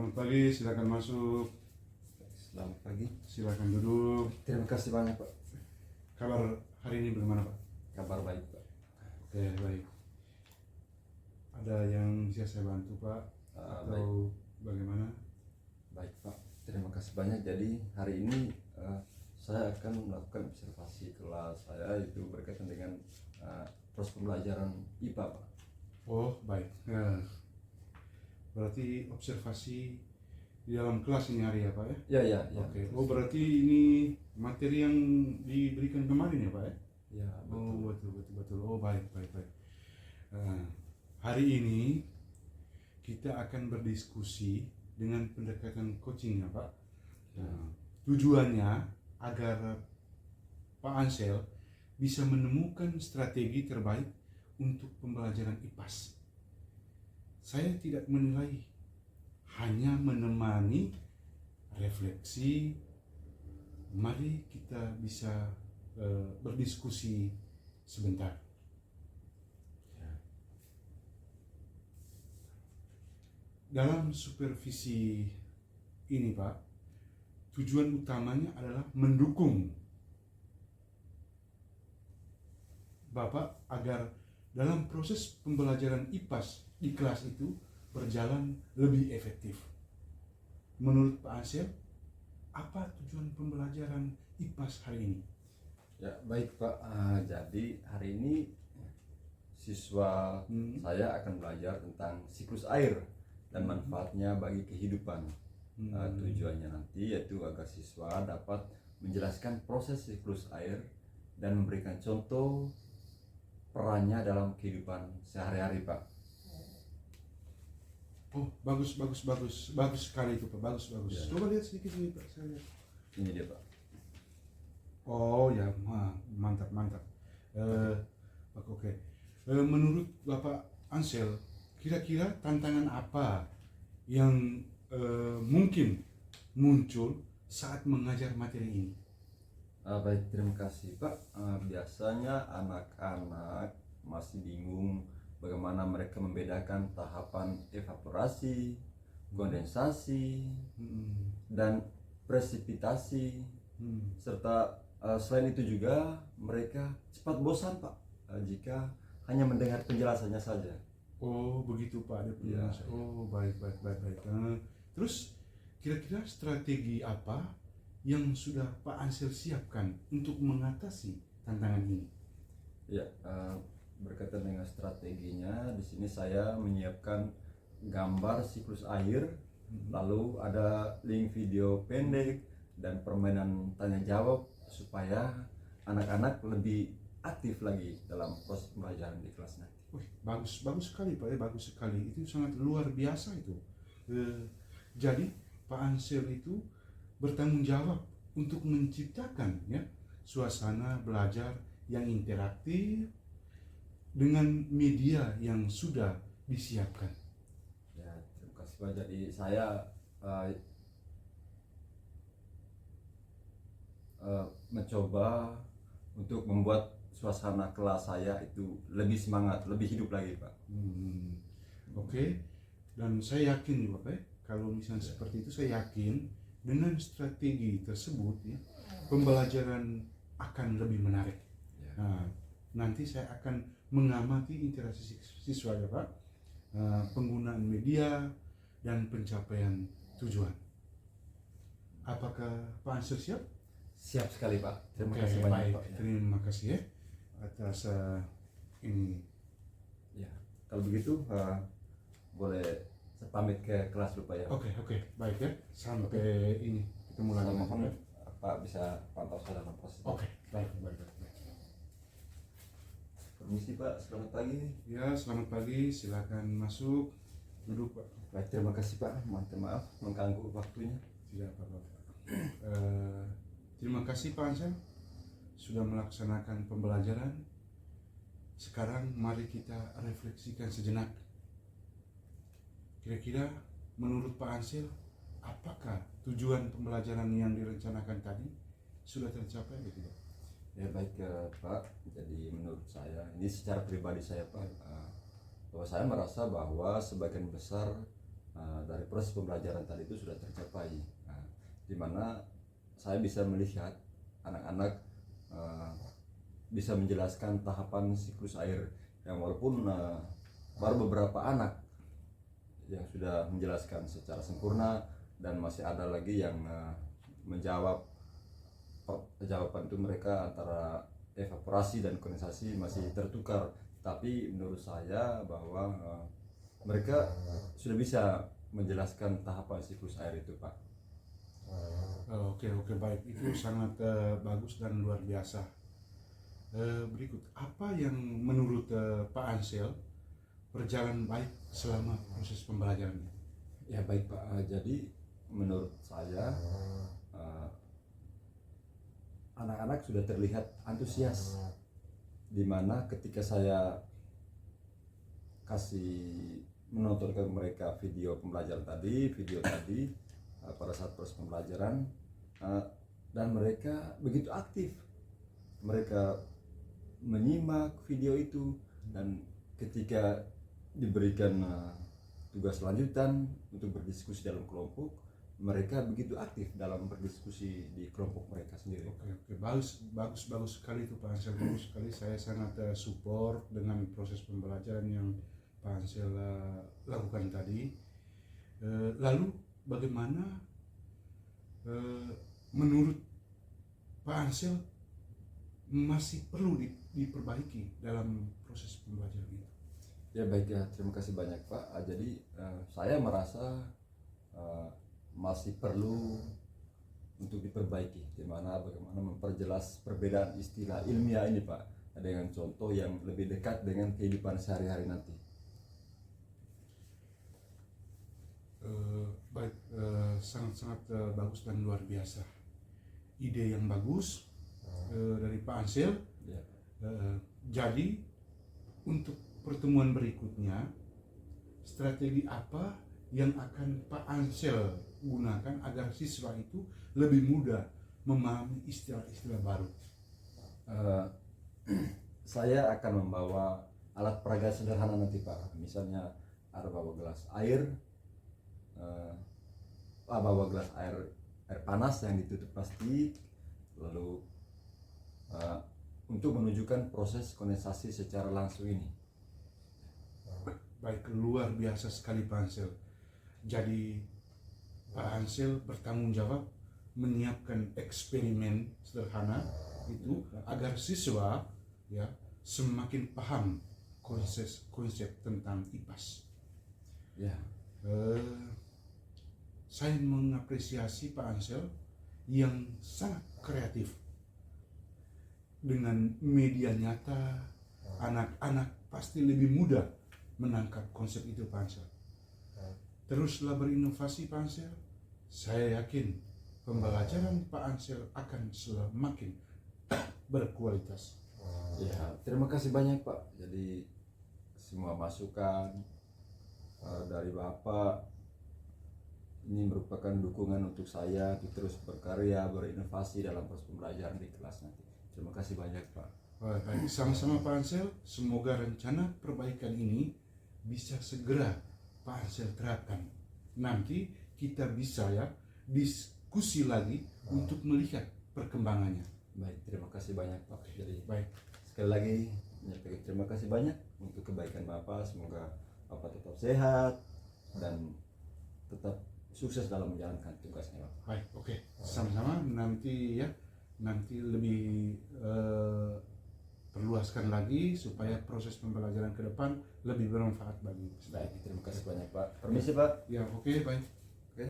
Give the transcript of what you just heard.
Selamat pagi, silakan masuk. Selamat pagi. Silakan duduk. Terima kasih banyak, Pak. Kabar hari ini bagaimana, Pak? Kabar baik, Pak. Oke, baik. Ada yang bisa saya bantu, Pak? Atau bagaimana? Baik, Pak. Terima kasih banyak. Jadi hari ini saya akan melakukan observasi kelas saya, itu berkaitan dengan proses pembelajaran IPA, Pak. Oh, baik. Berarti observasi di dalam kelas ini hari ya, Pak ya? Ya. Oke. Oh, berarti ini materi yang diberikan kemarin ya, Pak ya? Ya, betul. Oh, betul. Oh, baik. Hari ini kita akan berdiskusi dengan pendekatan coaching ya, Pak. Tujuannya agar Pak Ansel bisa menemukan strategi terbaik untuk pembelajaran IPAS. Saya tidak menilai, hanya menemani refleksi. Mari kita bisa berdiskusi sebentar. Dalam supervisi ini, Pak, tujuan utamanya adalah mendukung Bapak agar dalam proses pembelajaran IPAS di kelas itu berjalan lebih efektif. Menurut Pak Ansel, apa tujuan pembelajaran IPAS hari ini? Ya, baik, Pak. Jadi hari ini siswa saya akan belajar tentang siklus air dan manfaatnya bagi kehidupan. Tujuannya nanti yaitu agar siswa dapat menjelaskan proses siklus air dan memberikan contoh perannya dalam kehidupan sehari-hari, Pak. Oh, bagus sekali itu, Pak. Bagus. Ya. Coba lihat sedikit ini, Pak. Saya lihat. Ini dia, Pak. Oh ya, mantap. Oke. Menurut Bapak Ansel, kira-kira tantangan apa yang mungkin muncul saat mengajar materi ini? Baik, terima kasih, Pak. Biasanya anak-anak masih bingung bagaimana mereka membedakan tahapan evaporasi, kondensasi, dan presipitasi, serta selain itu juga mereka cepat bosan, Pak, jika hanya mendengar penjelasannya saja. Oh, begitu, Pak. Ada penjelasan. Ya. Oh, baik. Terus kira-kira strategi apa yang sudah Pak Ansel siapkan untuk mengatasi tantangan ini? Ya, berkaitan dengan strateginya, di sini saya menyiapkan gambar siklus air, lalu ada link video pendek dan permainan tanya jawab supaya anak-anak lebih aktif lagi dalam proses pembelajaran di kelas nanti. Wih, bagus sekali, Pak. Bagus sekali. Itu sangat luar biasa itu. Jadi Pak Ansel itu bertanggung jawab untuk menciptakan ya suasana belajar yang interaktif dengan media yang sudah disiapkan. Ya, terima kasih, Pak. Jadi saya mencoba untuk membuat suasana kelas saya itu lebih semangat, lebih hidup lagi, Pak. Oke. Dan saya yakin juga, Pak, kalau misalnya seperti itu, saya yakin dengan strategi tersebut ya, pembelajaran akan lebih menarik. Ya. Nah, nanti saya akan mengamati interaksi siswa ya, Pak, penggunaan media dan pencapaian tujuan. Apakah Pak Ansel siap? Siap sekali, Pak. Terima Oke, kasih banyak, baik. Pak. Terima kasih ya atas ini. Ya, kalau begitu boleh saya pamit ke kelas dulu, Pak ya. Oke, baik ya. Sampai ini ketemu lagi. Mohon Pak bisa pantau saya dalam proses. Oke, baik. Permisi, Pak, selamat pagi. Ya, selamat pagi. Silakan masuk. Duduk, Pak. Baik, terima kasih, Pak. Mohon maaf mengganggu waktunya. Tidak apa-apa. Terima kasih Pak Ansel sudah melaksanakan pembelajaran. Sekarang mari kita refleksikan sejenak. Kira-kira menurut Pak Ansel, apakah tujuan pembelajaran yang direncanakan tadi sudah tercapai atau tidak? Ya, baik Pak. Jadi menurut saya, ini secara pribadi saya, Pak, bahwa saya merasa bahwa sebagian besar dari proses pembelajaran tadi itu sudah tercapai, di mana saya bisa melihat anak-anak bisa menjelaskan tahapan siklus air yang walaupun baru beberapa anak yang sudah menjelaskan secara sempurna dan masih ada lagi yang menjawab jawaban itu mereka antara evaporasi dan kondensasi masih tertukar, tapi menurut saya bahwa mereka sudah bisa menjelaskan tahapan siklus air itu, Pak. Oke, baik, itu sangat bagus dan luar biasa. Berikut, apa yang menurut Pak Ansel berjalan baik selama proses pembelajaran ini? Ya baik Pak, jadi menurut saya anak-anak sudah terlihat antusias, dimana ketika saya kasih menontonkan mereka video tadi pada saat proses pembelajaran, dan mereka begitu aktif, mereka menyimak video itu, dan ketika diberikan tugas lanjutan untuk berdiskusi dalam kelompok, mereka begitu aktif dalam berdiskusi di kelompok mereka sendiri. Oke, bagus sekali itu Pak Ansel, bagus sekali. Saya sangat support dengan proses pembelajaran yang Pak Ansel lakukan tadi. Lalu bagaimana menurut Pak Ansel masih perlu diperbaiki dalam proses pembelajaran itu? Ya baik ya, terima kasih banyak Pak. Jadi saya merasa masih perlu untuk diperbaiki, dimana bagaimana memperjelas perbedaan istilah ilmiah ini Pak dengan contoh yang lebih dekat dengan kehidupan sehari-hari nanti. Baik, sangat bagus dan luar biasa. Ide yang bagus dari Pak Ansel. Ya. Jadi untuk pertemuan berikutnya, strategi apa yang akan Pak Ansel gunakan agar siswa itu lebih mudah memahami istilah-istilah baru? Saya akan membawa alat peraga sederhana nanti Pak. Misalnya ada bawa gelas air, bawa gelas air panas yang ditutup plastik, lalu untuk menunjukkan proses kondensasi secara langsung ini. Baik, luar biasa sekali Pak Ansel. Jadi Pak Ansel bertanggung jawab menyiapkan eksperimen sederhana itu agar siswa ya semakin paham konsep tentang IPAS. Ya. Saya mengapresiasi Pak Ansel yang sangat kreatif dengan media nyata. Anak-anak pasti lebih mudah menangkap konsep itu Pak Ansel. Teruslah berinovasi Pak Ansel. Saya yakin pembelajaran Pak Ansel akan semakin berkualitas. Ya, terima kasih banyak Pak. Jadi semua masukan dari Bapak ini merupakan dukungan untuk saya untuk terus berkarya, berinovasi dalam proses pembelajaran di kelas nanti. Terima kasih banyak Pak. Baik, sama-sama Pak Ansel. Semoga rencana perbaikan ini bisa segera Pak Ansel terapkan. Nanti kita bisa ya diskusi lagi untuk melihat perkembangannya. Baik, terima kasih banyak Pak. Jadi Baik, sekali lagi menyampaikan terima kasih banyak untuk kebaikan Bapak. Semoga Bapak tetap sehat dan tetap sukses dalam menjalankan tugasnya Bapak. baik, oke. Sama-sama, nanti lebih perluaskan lagi supaya proses pembelajaran ke depan lebih bermanfaat bagi kita. Baik, terima kasih banyak Pak. Permisi Pak. Ya, oke, baik.